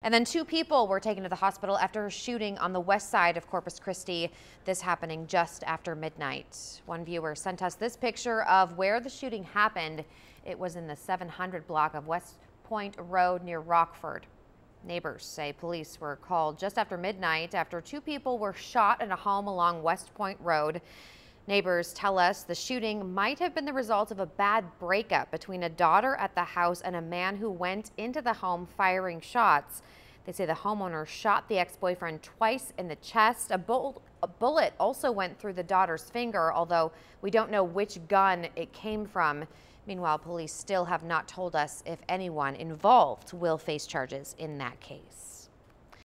And then 2 people were taken to the hospital after a shooting on the west side of Corpus Christi. This happening just after midnight. One viewer sent us this picture of where the shooting happened. It was in the 700 block of West Point Road near Rockford. Neighbors say police were called just after midnight after 2 people were shot in a home along West Point Road. Neighbors tell us the shooting might have been the result of a bad breakup between a daughter at the house and a man who went into the home firing shots. They say the homeowner shot the ex-boyfriend twice in the chest. A bullet also went through the daughter's finger, although we don't know which gun it came from. Meanwhile, police still have not told us if anyone involved will face charges in that case.